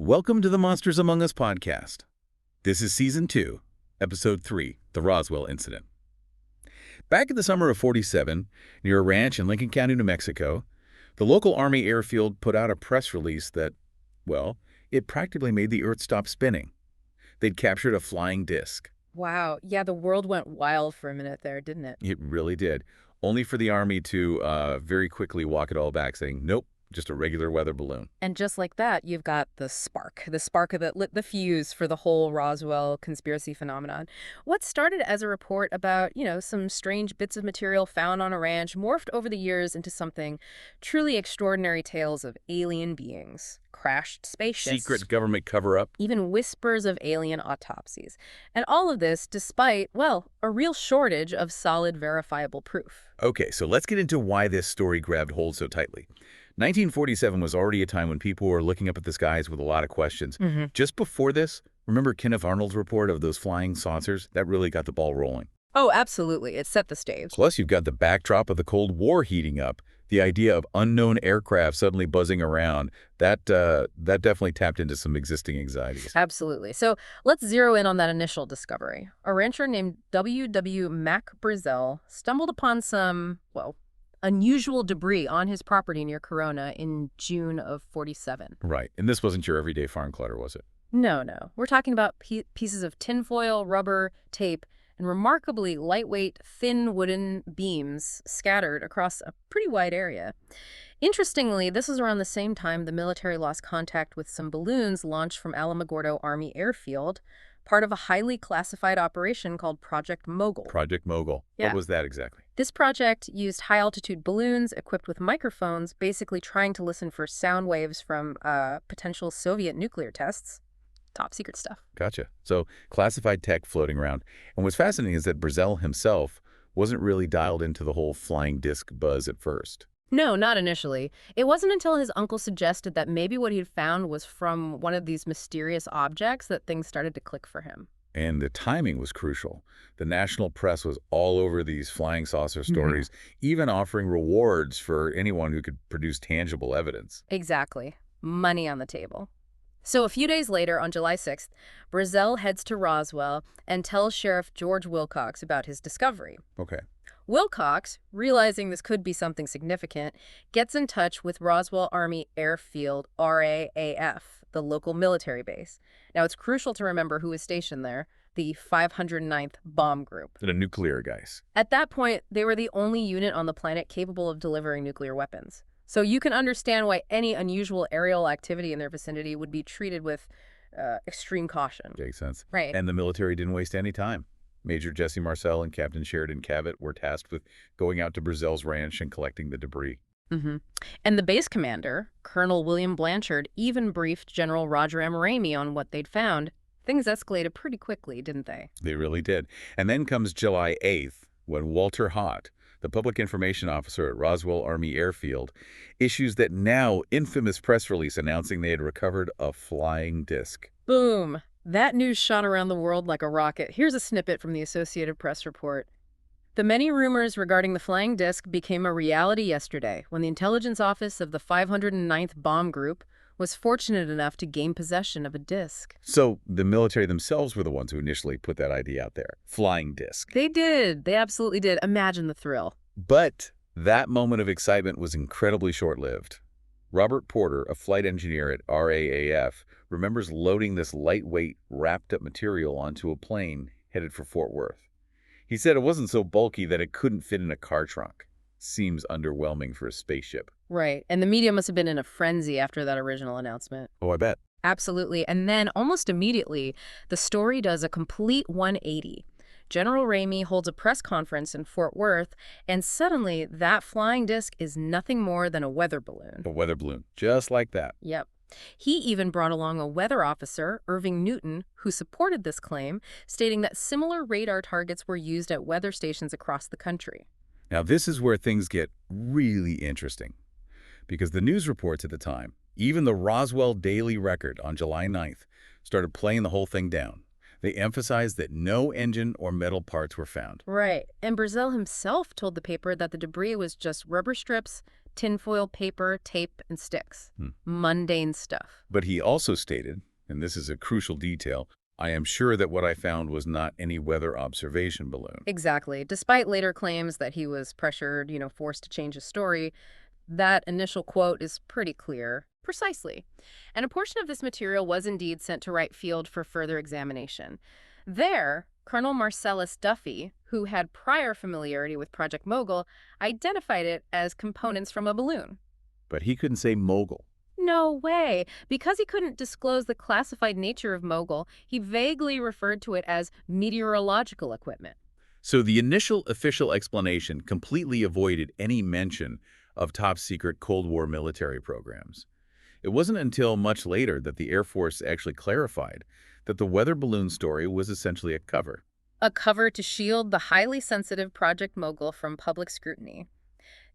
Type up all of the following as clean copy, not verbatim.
Welcome to the Monsters Among Us podcast. This is Season 2, Episode 3, The Roswell Incident. Back in the summer of '47, near a ranch in Lincoln County, New Mexico, the local Army airfield put out a press release that, well, it practically made the Earth stop spinning. They'd captured a flying disc. Wow. Yeah, the world went wild for a minute there, didn't it? It really did. Only for the Army to very quickly walk it all back, saying, nope, just a regular weather balloon. And just like that, you've got the spark that lit the fuse for the whole Roswell conspiracy phenomenon. What started as a report about, some strange bits of material found on a ranch morphed over the years into something truly extraordinary tales of alien beings, crashed spaceships, Secret government cover-up. even whispers of alien autopsies. And all of this despite, well, a real shortage of solid verifiable proof. Okay, so let's get into why this story grabbed hold so tightly. 1947 was already a time when people were looking up at the skies with a lot of questions. Just before this, remember Kenneth Arnold's report of those flying saucers? That really got the ball rolling. Oh, absolutely. It set the stage. Plus, you've got the backdrop of the Cold War heating up. The idea of unknown aircraft suddenly buzzing around, that definitely tapped into some existing anxieties. Absolutely. So let's zero in on that initial discovery. A rancher named W. Mac Brazel stumbled upon some, well, unusual debris on his property near Corona in June of '47. Right, and this wasn't your everyday farm clutter, was it? No. We're talking about pieces of tinfoil, rubber, tape, and remarkably lightweight, thin wooden beams scattered across a pretty wide area. Interestingly, this was around the same time the military lost contact with some balloons launched from Alamogordo Army Airfield, part of a highly classified operation called Project Mogul. Project Mogul. Yeah. What was that exactly? This project used high-altitude balloons equipped with microphones, basically trying to listen for sound waves from potential Soviet nuclear tests. Top secret stuff. Gotcha. So classified tech floating around. And what's fascinating is that Brazel himself wasn't really dialed into the whole flying disc buzz at first. No, not initially. It wasn't until his uncle suggested that maybe what he'd found was from one of these mysterious objects that things started to click for him. And the timing was crucial. The national press was all over these flying saucer stories, even offering rewards for anyone who could produce tangible evidence. Exactly. Money on the table. So a few days later, on July 6th, Brazel heads to Roswell and tells Sheriff George Wilcox about his discovery. Okay. Wilcox, realizing this could be something significant, gets in touch with Roswell Army Airfield, RAAF, the local military base. Now, it's crucial to remember who is stationed there, the 509th Bomb Group. The nuclear guys. At that point, they were the only unit on the planet capable of delivering nuclear weapons. So you can understand why any unusual aerial activity in their vicinity would be treated with extreme caution. Makes sense. Right. And the military didn't waste any time. Major Jesse Marcel and Captain Sheridan Cavett were tasked with going out to Brazel's ranch and collecting the debris. And the base commander, Colonel William Blanchard, even briefed General Roger M. Ramey on what they'd found. Things escalated pretty quickly, didn't they? They really did. And then comes July 8th, when Walter Haut, the public information officer at Roswell Army Airfield, issues that now infamous press release announcing they had recovered a flying disc. Boom! That news shot around the world like a rocket. Here's a snippet from the Associated Press report. The many rumors regarding the flying disc became a reality yesterday when the intelligence office of the 509th Bomb Group was fortunate enough to gain possession of a disc. So the military themselves were the ones who initially put that idea out there. Flying disc. They did. They absolutely did. Imagine the thrill. But that moment of excitement was incredibly short-lived. Robert Porter, a flight engineer at RAAF, remembers loading this lightweight, wrapped-up material onto a plane headed for Fort Worth. He said it wasn't so bulky that it couldn't fit in a car trunk. Seems underwhelming for a spaceship. Right. And the media must have been in a frenzy after that original announcement. Oh, I bet. Absolutely. And then, almost immediately, the story does a complete 180. General Ramey holds a press conference in Fort Worth, and suddenly that flying disc is nothing more than a weather balloon. A weather balloon. Just like that. Yep. He even brought along a weather officer, Irving Newton, who supported this claim, stating that similar radar targets were used at weather stations across the country. Now, this is where things get really interesting, because the news reports at the time, even the Roswell Daily Record on July 9th, started playing the whole thing down. They emphasized that no engine or metal parts were found. Right. And Brazel himself told the paper that the debris was just rubber strips, tinfoil, paper, tape, and sticks. Hmm. Mundane stuff. But he also stated, and this is a crucial detail, I am sure that what I found was not any weather observation balloon. Exactly. Despite later claims that he was pressured, forced to change his story, that initial quote is pretty clear. Precisely. And a portion of this material was indeed sent to Wright Field for further examination. There, Colonel Marcellus Duffy, who had prior familiarity with Project Mogul, identified it as components from a balloon. But he couldn't say mogul. No way. Because he couldn't disclose the classified nature of Mogul, he vaguely referred to it as meteorological equipment. So the initial official explanation completely avoided any mention of top-secret Cold War military programs. It wasn't until much later that the Air Force actually clarified that the weather balloon story was essentially a cover. A cover to shield the highly sensitive Project Mogul from public scrutiny.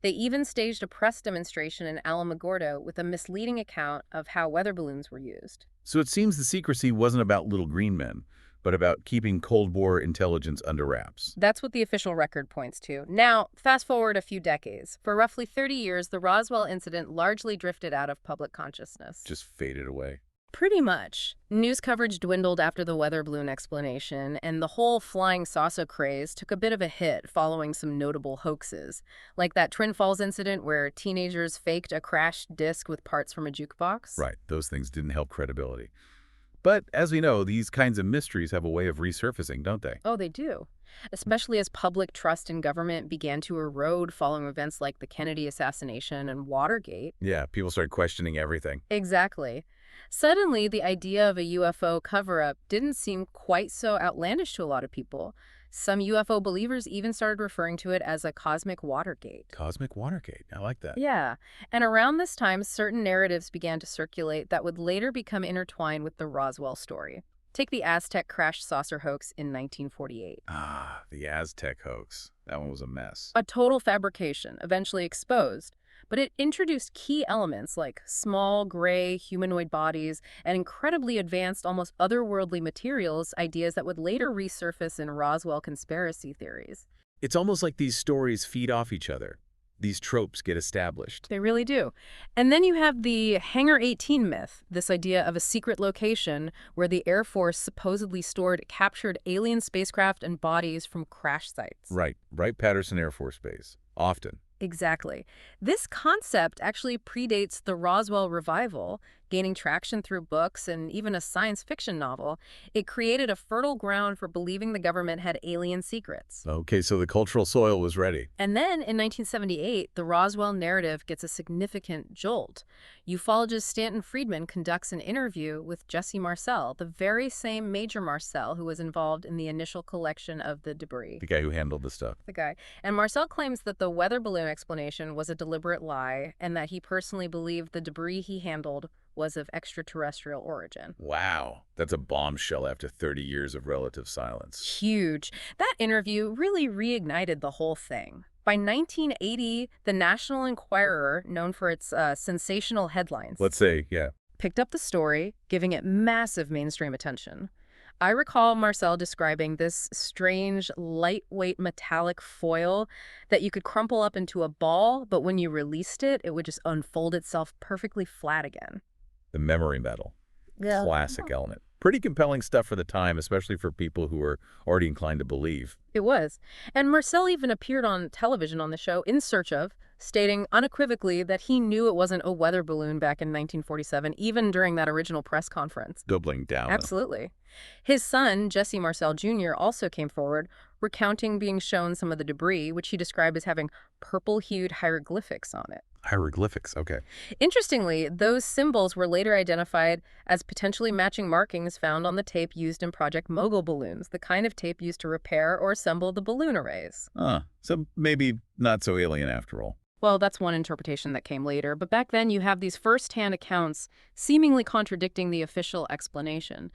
They even staged a press demonstration in Alamogordo with a misleading account of how weather balloons were used. So it seems the secrecy wasn't about little green men, but about keeping Cold War intelligence under wraps. That's what the official record points to. Now, fast forward a few decades. For roughly 30 years, the Roswell incident largely drifted out of public consciousness. Just faded away. Pretty much. News coverage dwindled after the weather balloon explanation, and the whole flying saucer craze took a bit of a hit following some notable hoaxes, like that Twin Falls incident where teenagers faked a crashed disc with parts from a jukebox. Right, those things didn't help credibility. But as we know, these kinds of mysteries have a way of resurfacing, don't they? Oh, they do. Especially as public trust in government began to erode following events like the Kennedy assassination and Watergate. Yeah, people start questioning everything. Exactly. Suddenly, the idea of a UFO cover-up didn't seem quite so outlandish to a lot of people. Some UFO believers even started referring to it as a cosmic Watergate. Cosmic Watergate, I like that. Yeah, and around this time, certain narratives began to circulate that would later become intertwined with the Roswell story. Take the Aztec crash saucer hoax in 1948. Ah, the Aztec hoax. That one was a mess. A total fabrication, eventually exposed. But it introduced key elements like small, gray, humanoid bodies and incredibly advanced, almost otherworldly materials, ideas that would later resurface in Roswell conspiracy theories. It's almost like these stories feed off each other. These tropes get established. They really do. And then you have the Hangar 18 myth, this idea of a secret location where the Air Force supposedly stored captured alien spacecraft and bodies from crash sites. Right, Wright-Patterson Air Force Base. Often. Exactly. This concept actually predates the Roswell revival, gaining traction through books and even a science fiction novel. It created a fertile ground for believing the government had alien secrets. Okay, so the cultural soil was ready. And then in 1978, the Roswell narrative gets a significant jolt. Ufologist Stanton Friedman conducts an interview with Jesse Marcel, the very same Major Marcel who was involved in the initial collection of the debris. The guy who handled the stuff. The guy. And Marcel claims that the weather balloon explanation was a deliberate lie and that he personally believed the debris he handled was of extraterrestrial origin. Wow, that's a bombshell after 30 years of relative silence. Huge. That interview really reignited the whole thing. By 1980, the National Enquirer, known for its sensational headlines, Let's say, yeah. picked up the story, giving it massive mainstream attention. I recall Marcel describing this strange, lightweight metallic foil that you could crumple up into a ball, but when you released it, it would just unfold itself perfectly flat again. The memory metal. Yeah. Classic element. Pretty compelling stuff for the time, especially for people who were already inclined to believe. It was. And Marcel even appeared on television on the show In Search Of, stating unequivocally that he knew it wasn't a weather balloon back in 1947, even during that original press conference. Doubling down. Absolutely. His son, Jesse Marcel Jr., also came forward, recounting being shown some of the debris, which he described as having purple-hued hieroglyphics on it. Hieroglyphics, okay. Interestingly, those symbols were later identified as potentially matching markings found on the tape used in Project Mogul balloons, the kind of tape used to repair or assemble the balloon arrays. So maybe not so alien after all. Well, that's one interpretation that came later, but back then you have these first-hand accounts seemingly contradicting the official explanation.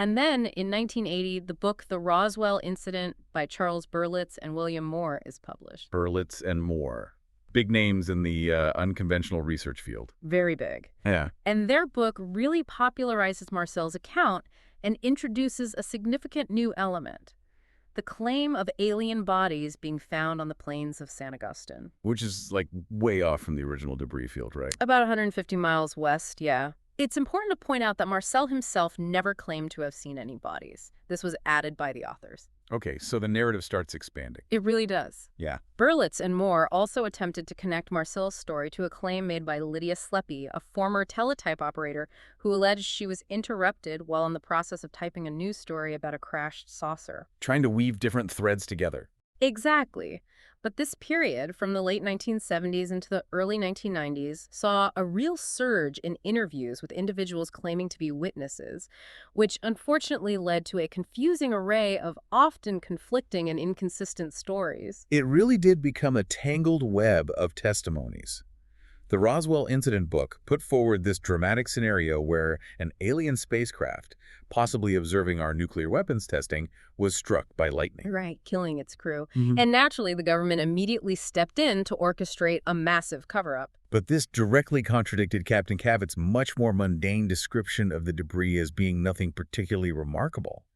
And then, in 1980, the book The Roswell Incident by Charles Berlitz and William Moore is published. Berlitz and Moore. Big names in the unconventional research field. Very big. Yeah. And their book really popularizes Marcel's account and introduces a significant new element. The claim of alien bodies being found on the plains of San Agustin. Which is, like, way off from the original debris field, right? About 150 miles west, yeah. It's important to point out that Marcel himself never claimed to have seen any bodies. This was added by the authors. Okay, so the narrative starts expanding. It really does. Yeah. Berlitz and Moore also attempted to connect Marcel's story to a claim made by Lydia Sleppy, a former teletype operator who alleged she was interrupted while in the process of typing a news story about a crashed saucer. Trying to weave different threads together. Exactly. But this period, from the late 1970s into the early 1990s, saw a real surge in interviews with individuals claiming to be witnesses, which unfortunately led to a confusing array of often conflicting and inconsistent stories. It really did become a tangled web of testimonies. The Roswell incident book put forward this dramatic scenario where an alien spacecraft, possibly observing our nuclear weapons testing, was struck by lightning. Right, killing its crew. Mhm. And naturally, the government immediately stepped in to orchestrate a massive cover-up. But this directly contradicted Captain Cabot's much more mundane description of the debris as being nothing particularly remarkable.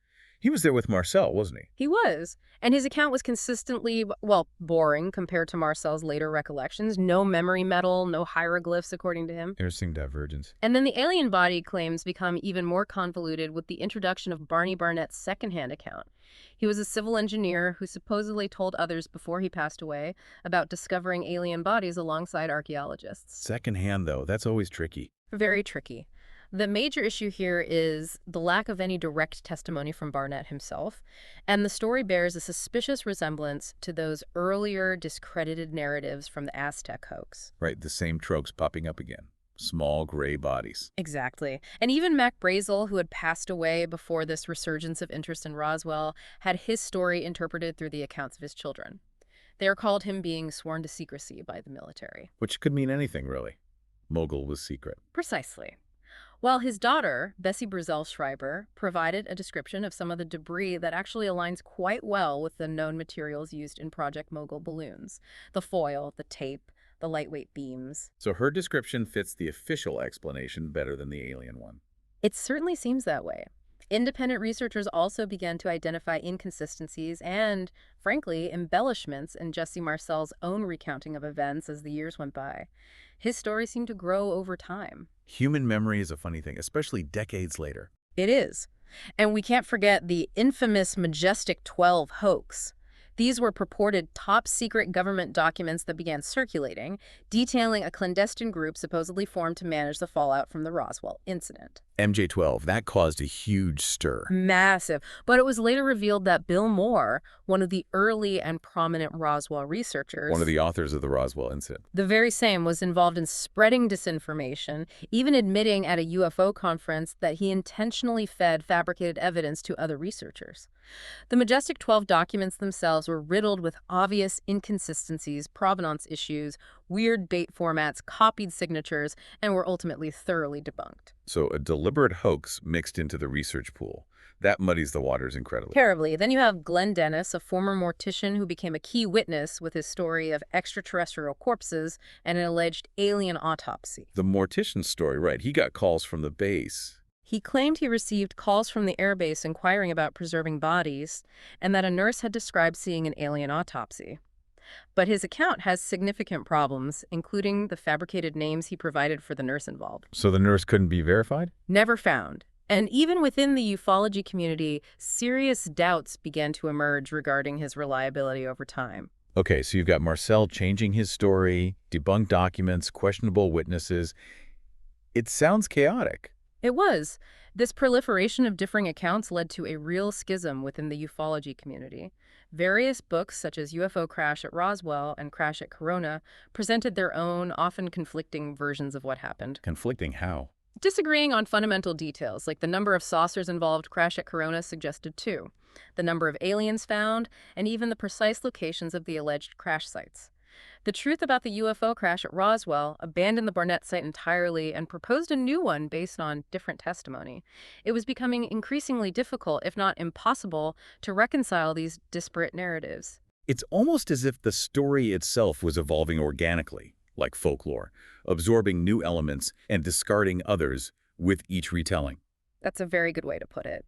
He was there with Marcel, wasn't he? He was, and his account was consistently, well, boring compared to Marcel's later recollections. No memory metal, no hieroglyphs, according to him. Interesting divergence. And then the alien body claims become even more convoluted with the introduction of Barney Barnett's secondhand account. He was a civil engineer who supposedly told others before he passed away about discovering alien bodies alongside archaeologists. Secondhand, though, that's always tricky. Very tricky. The major issue here is the lack of any direct testimony from Barnett himself, and the story bears a suspicious resemblance to those earlier discredited narratives from the Aztec hoax. Right, the same tropes popping up again. Small gray bodies. Exactly. And even Mac Brazel, who had passed away before this resurgence of interest in Roswell, had his story interpreted through the accounts of his children. They recalled him being sworn to secrecy by the military. Which could mean anything, really. Mogul was secret. Precisely. While his daughter, Bessie Brazel Schreiber, provided a description of some of the debris that actually aligns quite well with the known materials used in Project Mogul balloons. The foil, the tape, the lightweight beams. So her description fits the official explanation better than the alien one. It certainly seems that way. Independent researchers also began to identify inconsistencies and, frankly, embellishments in Jesse Marcel's own recounting of events as the years went by. His story seemed to grow over time. Human memory is a funny thing, especially decades later. It is. And we can't forget the infamous Majestic 12 hoax. These were purported top-secret government documents that began circulating, detailing a clandestine group supposedly formed to manage the fallout from the Roswell incident. MJ-12, that caused a huge stir. Massive. But it was later revealed that Bill Moore, one of the early and prominent Roswell researchers, One of the authors of the Roswell incident. the very same, was involved in spreading disinformation, even admitting at a UFO conference that he intentionally fed fabricated evidence to other researchers. The Majestic 12 documents themselves were riddled with obvious inconsistencies, provenance issues, weird date formats, copied signatures, and were ultimately thoroughly debunked. So a deliberate hoax mixed into the research pool. That muddies the waters incredibly. Terribly. Then you have Glenn Dennis, a former mortician who became a key witness with his story of extraterrestrial corpses and an alleged alien autopsy. The mortician story, right, he got calls from the base. He claimed he received calls from the airbase inquiring about preserving bodies and that a nurse had described seeing an alien autopsy. But his account has significant problems, including the fabricated names he provided for the nurse involved. So the nurse couldn't be verified? Never found. And even within the ufology community, serious doubts began to emerge regarding his reliability over time. Okay, so you've got Marcel changing his story, debunked documents, questionable witnesses. It sounds chaotic. It was. This proliferation of differing accounts led to a real schism within the ufology community. Various books, such as UFO Crash at Roswell and Crash at Corona, presented their own, often conflicting versions of what happened. Conflicting how? Disagreeing on fundamental details, like the number of saucers involved, Crash at Corona suggested 2, the number of aliens found, and even the precise locations of the alleged crash sites. The Truth About the UFO Crash at Roswell abandoned the Barnett site entirely and proposed a new one based on different testimony. It was becoming increasingly difficult, if not impossible, to reconcile these disparate narratives. It's almost as if the story itself was evolving organically, like folklore, absorbing new elements and discarding others with each retelling. That's a very good way to put it.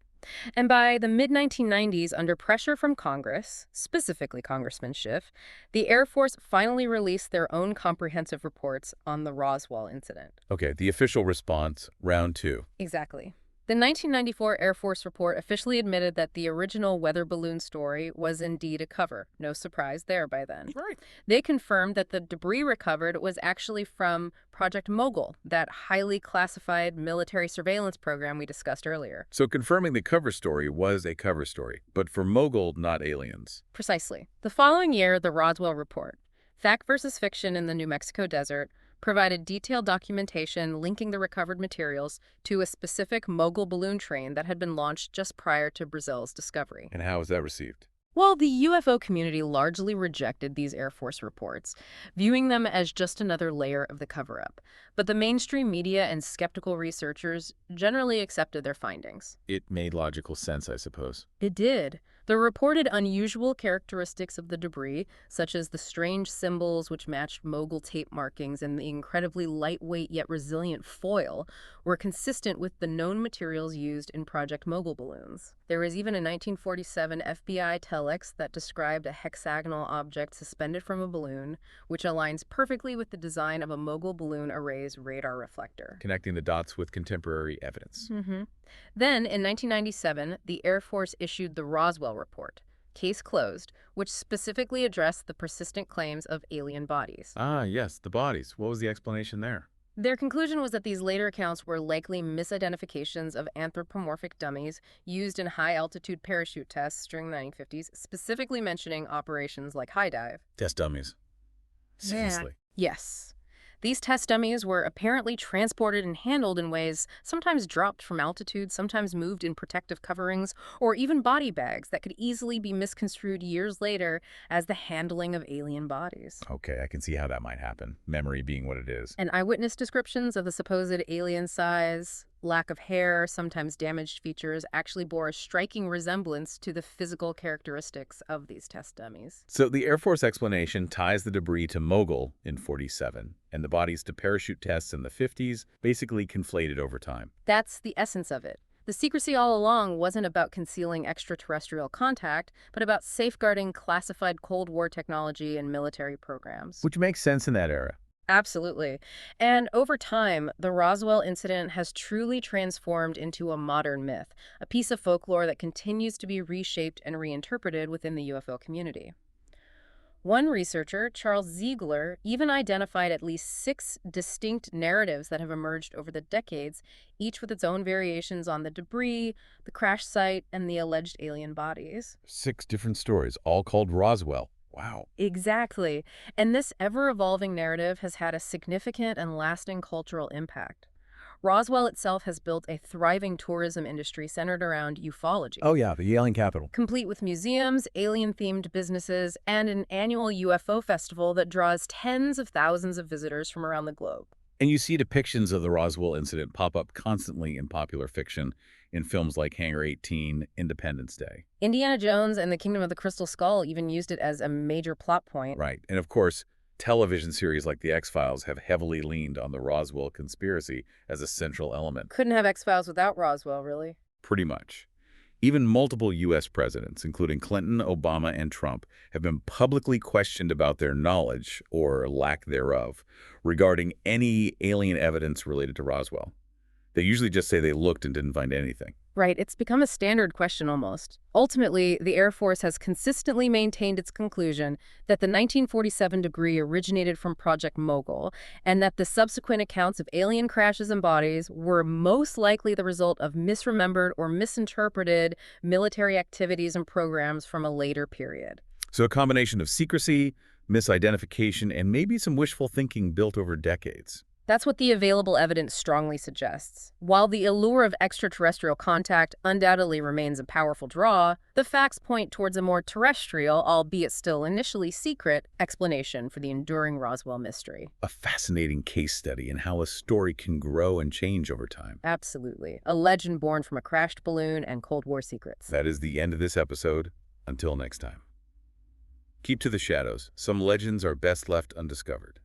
And by the mid-1990s, under pressure from Congress, specifically Congressman Schiff, the Air Force finally released their own comprehensive reports on the Roswell incident. Okay, the official response, round two. Exactly. The 1994 Air Force report officially admitted that the original weather balloon story was indeed a cover. No surprise there by then. Right. They confirmed that the debris recovered was actually from Project Mogul, that highly classified military surveillance program we discussed earlier. So confirming the cover story was a cover story, but for Mogul, not aliens. Precisely. The following year, the Roswell report, Fact versus Fiction in the New Mexico Desert, provided detailed documentation linking the recovered materials to a specific Mogul balloon train that had been launched just prior to Brazil's discovery. And how was that received? Well, the UFO community largely rejected these Air Force reports, viewing them as just another layer of the cover-up. But the mainstream media and skeptical researchers generally accepted their findings. It made logical sense, I suppose. It did. The reported unusual characteristics of the debris, such as the strange symbols which matched Mogul tape markings and the incredibly lightweight yet resilient foil, were consistent with the known materials used in Project Mogul balloons. There was even a 1947 FBI telex that described a hexagonal object suspended from a balloon, which aligns perfectly with the design of a Mogul balloon array's radar reflector. Connecting the dots with contemporary evidence. Then, in 1997, the Air Force issued the Roswell Report, Case Closed, which specifically addressed the persistent claims of alien bodies. Ah, yes, the bodies. What was the explanation there? Their conclusion was that these later accounts were likely misidentifications of anthropomorphic dummies used in high-altitude parachute tests during the 1950s, specifically mentioning operations like high dive. Test dummies. Seriously. Yes. These test dummies were apparently transported and handled in ways sometimes dropped from altitude, sometimes moved in protective coverings, or even body bags that could easily be misconstrued years later as the handling of alien bodies. Okay, I can see how that might happen, memory being what it is. And eyewitness descriptions of the supposed alien size, lack of hair, sometimes damaged features, actually bore a striking resemblance to the physical characteristics of these test dummies. So the Air Force explanation ties the debris to Mogul in 47, and the bodies to parachute tests in the 50s, basically conflated over time. That's the essence of it. The secrecy all along wasn't about concealing extraterrestrial contact, but about safeguarding classified Cold War technology and military programs. Which makes sense in that era. Absolutely. And over time, the Roswell incident has truly transformed into a modern myth, a piece of folklore that continues to be reshaped and reinterpreted within the UFO community. One researcher, Charles Ziegler, even identified at least 6 distinct narratives that have emerged over the decades, each with its own variations on the debris, the crash site, and the alleged alien bodies. 6 different stories, all called Roswell. Wow. Exactly. And this ever-evolving narrative has had a significant and lasting cultural impact. Roswell itself has built a thriving tourism industry centered around ufology. Oh yeah, the alien capital. Complete with museums, alien-themed businesses, and an annual UFO festival that draws tens of thousands of visitors from around the globe. And you see depictions of the Roswell incident pop up constantly in popular fiction in films like Hangar 18, Independence Day. Indiana Jones and the Kingdom of the Crystal Skull even used it as a major plot point. Right. And of course, television series like The X-Files have heavily leaned on the Roswell conspiracy as a central element. Couldn't have X-Files without Roswell, really. Pretty much. Even multiple U.S. presidents, including Clinton, Obama, and Trump, have been publicly questioned about their knowledge, or lack thereof, regarding any alien evidence related to Roswell. They usually just say they looked and didn't find anything. Right, it's become a standard question almost. Ultimately, the Air Force has consistently maintained its conclusion that the 1947 debris originated from Project Mogul, and that the subsequent accounts of alien crashes and bodies were most likely the result of misremembered or misinterpreted military activities and programs from a later period. So a combination of secrecy, misidentification, and maybe some wishful thinking built over decades. That's what the available evidence strongly suggests. While the allure of extraterrestrial contact undoubtedly remains a powerful draw, the facts point towards a more terrestrial, albeit still initially secret, explanation for the enduring Roswell mystery. A fascinating case study in how a story can grow and change over time. Absolutely. A legend born from a crashed balloon and Cold War secrets. That is the end of this episode. Until next time. Keep to the shadows. Some legends are best left undiscovered.